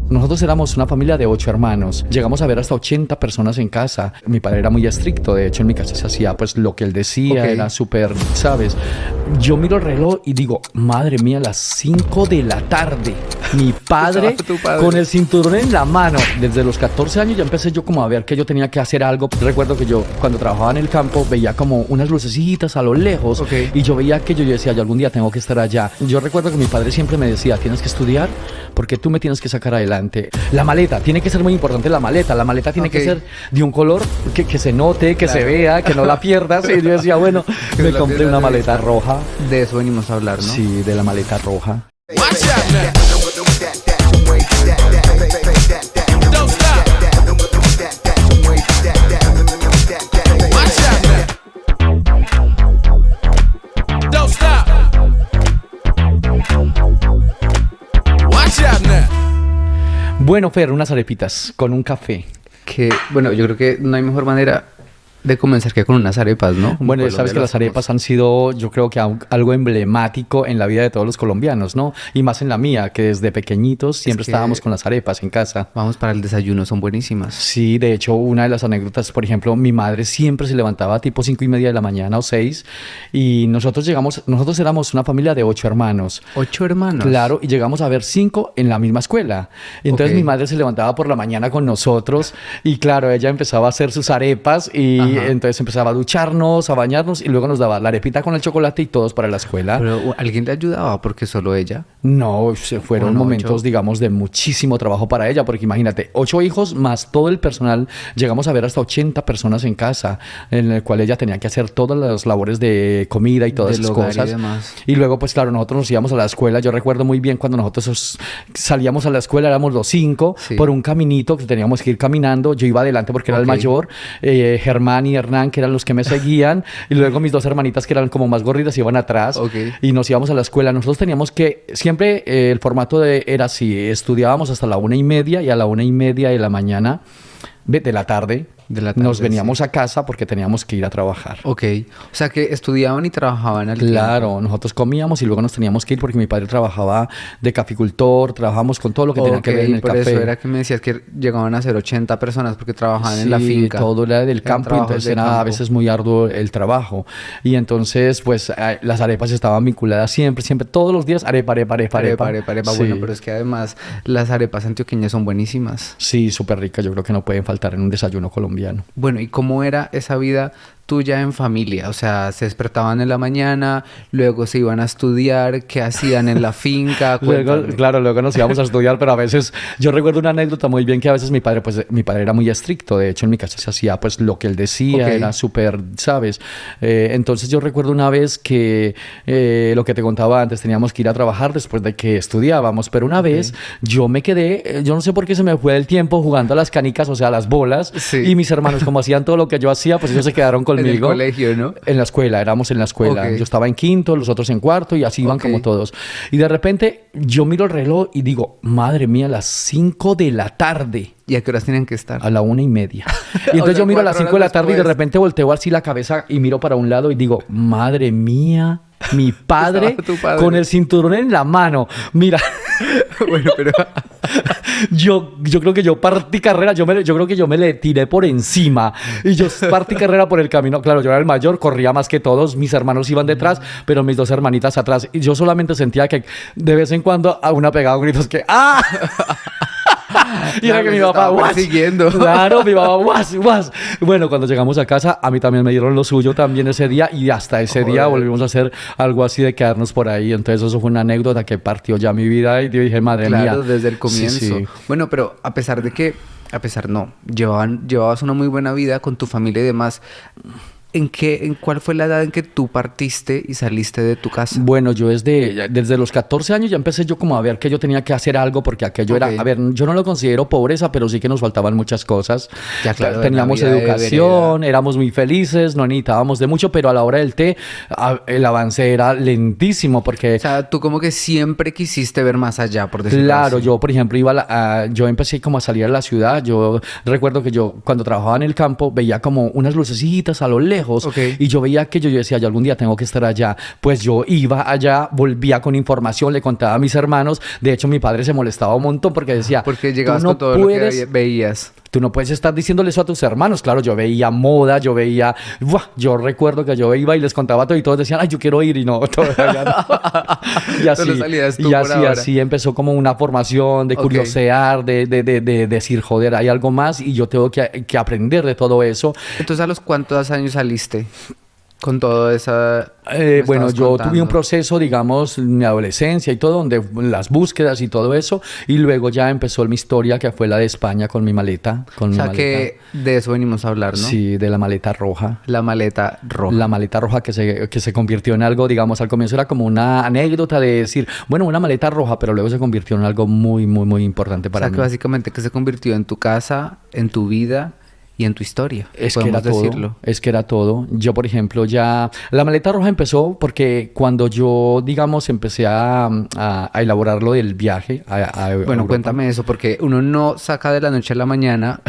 Nosotros éramos una familia de 8 hermanos. Llegamos a ver hasta 80 personas en casa. Mi padre era muy estricto. De hecho, en mi casa se hacía pues lo que él decía. Ok. Era súper, ¿sabes? Yo miro el reloj y digo, madre mía, las 5 de la tarde. Mi padre Tu padre. con el cinturón en la mano. Desde los 14 años ya empecé yo como a ver que yo tenía que hacer algo. Recuerdo que yo cuando trabajaba en el campo veía como unas lucecitas a lo lejos. Ok. Y yo veía que yo decía, yo algún día tengo que estar allá. Yo recuerdo que mi padre siempre me decía, tienes que estudiar porque tú me tienes que sacar adelante. La maleta, tiene que ser muy importante la maleta. La maleta tiene que Ok. ser de un color que se note, que se vea, que no la pierdas. Y yo decía, bueno, Que me la compré pierdas una de maleta vista. roja. De eso venimos a hablar, ¿no? Sí, de la maleta roja. Watch out now. Don't stop. Watch out now. Don't stop. Watch out now. Bueno, Fer, unas arepitas con un café. Que, bueno, yo creo que no hay mejor manera de comenzar que con unas arepas, ¿no? Bueno, En sabes Colombia que las lo arepas hacemos. han sido, yo creo que algo emblemático en la vida de todos los colombianos, ¿no? Y más en la mía, que desde pequeñitos siempre que- estábamos con las arepas en casa. Vamos para el desayuno, son buenísimas. Sí, de hecho, una de las anécdotas, por ejemplo, mi madre siempre se levantaba tipo 5:30 de la mañana o 6 y nosotros éramos una familia de 8 hermanos. 8 hermanos. Claro, y llegamos a ver 5 en la misma escuela. Entonces Ok. mi madre se levantaba por la mañana con nosotros y claro, ella empezaba a hacer sus arepas y Ajá. entonces empezaba a ducharnos, a bañarnos y luego nos daba la arepita con el chocolate y todos para la escuela. Pero alguien le ayudaba porque solo ella. No, fueron Bueno, momentos, 8. digamos, de muchísimo trabajo para ella, porque imagínate, 8 hijos más todo el personal, llegamos a ver hasta 80 personas en casa, en el cual ella tenía que hacer todas las labores de comida y todas Del esas hogar y cosas. demás. Y luego, pues claro, nosotros nos íbamos a la escuela. Yo recuerdo muy bien cuando nosotros salíamos a la escuela, éramos los 5, Sí. por un caminito que teníamos que ir caminando. Yo iba adelante porque era el Ok. mayor, Germán y Hernán, que eran los que me seguían, y luego mis 2 hermanitas, que eran como más gorditas, iban atrás. Ok. Y nos íbamos a la escuela. Nosotros teníamos que, siempre el formato era así, estudiábamos hasta la 1:30 y a la 1:30 de la mañana, de la tarde, De la tarde, nos veníamos sí. a casa porque teníamos que ir a trabajar. Ok. O sea que estudiaban y trabajaban al Claro, tiempo. nosotros comíamos y luego nos teníamos que ir porque mi padre trabajaba de caficultor, trabajamos con todo lo que tenía que ver en el por café. eso era que me decías que llegaban a ser 80 personas porque trabajaban en la Sí, finca. todo era del Eran campo, trabajos entonces de era a campo. veces muy arduo el trabajo. Y entonces, pues, las arepas estaban vinculadas siempre, todos los días, arepa. Arepa. Sí. Bueno, pero es que además las arepas antioqueñas son buenísimas. Sí, súper rica, yo creo que no pueden faltar en un desayuno colombiano. Bueno, ¿y cómo era esa vida tuya en familia? O sea, se despertaban en la mañana, luego se iban a estudiar, ¿qué hacían en la finca? Cuéntame. Luego nos íbamos a estudiar, pero a veces, yo recuerdo una anécdota muy bien que a veces mi padre era muy estricto, de hecho en mi casa se hacía pues lo que él decía, Ok. era súper, ¿sabes? Entonces yo recuerdo una vez que lo que te contaba antes, teníamos que ir a trabajar después de que estudiábamos, pero una vez yo me quedé, yo no sé por qué se me fue el tiempo jugando a las canicas, o sea, a las bolas, Sí. y mis hermanos como hacían todo lo que yo hacía, pues ellos se quedaron conmigo. En el colegio, ¿no? En la escuela, éramos en la escuela. Ok. Yo estaba en quinto, los otros en cuarto y así iban Ok. como todos. Y de repente yo miro el reloj y digo, madre mía, las 5 de la tarde. ¿Y a qué horas tienen que estar? A la 1:30. Y O entonces sea, yo miro a las 4 5 de la horas tarde y de después. repente volteo así la cabeza y miro para un lado y digo, madre mía, mi padre, Estaba tu padre. con el cinturón en la mano. Mira, Bueno, pero... yo creo que yo partí carrera, yo creo que yo me le tiré por encima y yo partí carrera por el camino. Claro, yo era el mayor, corría más que todos, mis hermanos iban detrás, pero mis 2 hermanitas atrás. Y yo solamente sentía que de vez en cuando a una pegaba gritos que ¡ah! Y era Claro, que mi se papá, estaba "Guas". persiguiendo. Claro, mi papá, guas. Bueno, cuando llegamos a casa, a mí también me dieron lo suyo también ese día y hasta ese día Joder. volvimos a hacer algo así de quedarnos por ahí. Entonces eso fue una anécdota que partió ya mi vida y yo dije, madre mía. Claro, desde el comienzo. Sí, sí. Bueno, pero llevabas una muy buena vida con tu familia y demás. ¿En cuál fue la edad en que tú partiste y saliste de tu casa? Bueno, yo desde los 14 años ya empecé yo como a ver que yo tenía que hacer algo porque aquello Ok. era, a ver, yo no lo considero pobreza, pero sí que nos faltaban muchas cosas. Ya, claro, Teníamos la vida de educación, éramos muy felices, no necesitábamos de mucho, pero a la hora del té el avance era lentísimo porque... O sea, tú como que siempre quisiste ver más allá, por decirlo Claro, así. yo por ejemplo yo empecé como a salir a la ciudad. Yo recuerdo que yo cuando trabajaba en el campo veía como unas lucecitas a lo lejos lejos. Ok. Y yo veía aquello, yo decía, yo algún día tengo que estar allá. Pues yo iba allá, volvía con información, le contaba a mis hermanos. De hecho, mi padre se molestaba un montón porque decía, Porque "Tú llegabas no con todo puedes, lo que veías. tú no puedes estar diciéndole eso a tus hermanos". Claro, yo veía moda, yo veía... ¡buah! Yo recuerdo que yo iba y les contaba todo y todos decían, ay, yo quiero ir, y no, todavía no. Y así, Solo salías tú y por así, ahora. así empezó como una formación de Ok. curiosear, de decir, joder, hay algo más y yo tengo que aprender de todo eso. Entonces, ¿a los cuántos años saliste con todo esa... Bueno, estabas yo tuve un contando? proceso, digamos, en mi adolescencia y todo, donde las búsquedas y todo eso, y luego ya empezó mi historia, que fue la de España con mi maleta. Con O mi sea, maleta. que de eso venimos a hablar, ¿no? Sí, de la maleta roja. La maleta roja. La maleta roja que se convirtió en algo, digamos, al comienzo era como una anécdota de decir, bueno, una maleta roja, pero luego se convirtió en algo muy, muy, muy importante O para sea, mí. que básicamente que se convirtió en tu casa, en tu vida y en tu historia. Es que era podemos todo, decirlo. es que era todo. Yo, por ejemplo, ya... La maleta roja empezó porque cuando yo, digamos, empecé a elaborar lo del viaje a Bueno, Europa. cuéntame eso, porque uno no saca de la noche a la mañana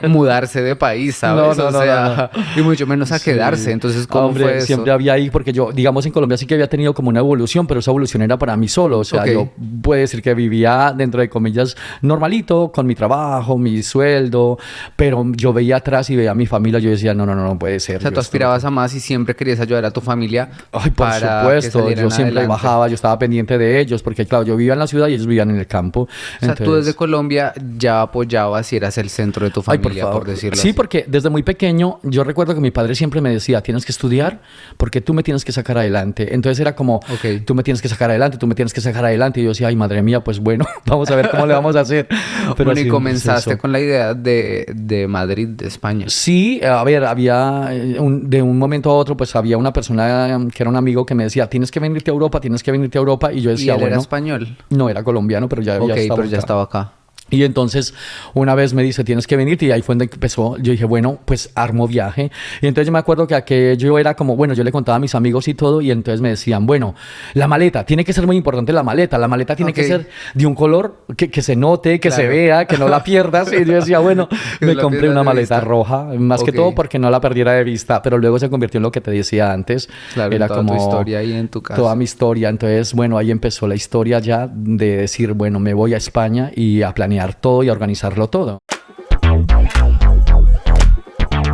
mudarse de país, ¿sabes? No, o no, sea, y mucho menos a Sí. quedarse. Entonces, ¿cómo Hombre, fue eso? siempre había ahí, porque yo, digamos, en Colombia sí que había tenido como una evolución, pero esa evolución era para mí solo. O sea, Ok. yo puedo decir que vivía, dentro de comillas, normalito, con mi trabajo, mi sueldo, pero yo veía atrás y veía a mi familia, yo decía, no puede ser. O sea, yo tú esto no aspirabas a más y siempre querías ayudar a tu familia. Ay, por para supuesto, que yo salieran siempre adelante. bajaba, yo estaba pendiente de ellos, porque claro, yo vivía en la ciudad y ellos vivían en el campo. O sea, tú Entonces- desde Colombia ya apoyabas y eras el centro de tu Ay, familia, por favor. decirlo Sí, así. porque desde muy pequeño yo recuerdo que mi padre siempre me decía, tienes que estudiar porque tú me tienes que sacar adelante. Entonces era como, Ok. tú me tienes que sacar adelante, tú me tienes que sacar adelante. Y yo decía, ay, madre mía, pues bueno, vamos a ver cómo le vamos a hacer. Pero Bueno, y así, comenzaste pues, eso. con la idea de Madrid, de España. Sí, a ver, había de un momento a otro, pues había una persona que era un amigo que me decía, tienes que venirte a Europa, tienes que venirte a Europa. Y yo Y decía, él era bueno, español. no era colombiano, pero ya, Ok, ya estaba pero ya acá. estaba acá. Y entonces una vez me dice, tienes que venirte, y ahí fue donde empezó. Yo dije, bueno, pues armo viaje. Y entonces yo me acuerdo que aquello era como, bueno, yo le contaba a mis amigos y todo, y entonces me decían, bueno, la maleta, tiene que ser muy importante la maleta tiene Ok. que ser de un color que se note, que se Claro. vea, que no la pierdas. Y yo decía, bueno, Que no me la compré pierdas una de maleta vista. roja, más que Ok. todo porque no la perdiera de vista, pero luego se convirtió en lo que te decía antes. Claro, en era toda tu historia ahí en tu casa. Toda mi historia. Entonces, bueno, ahí empezó la historia ya de decir, bueno, me voy a España y a planear todo y a organizarlo todo.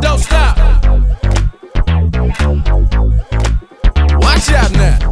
Don't stop. Watch out now.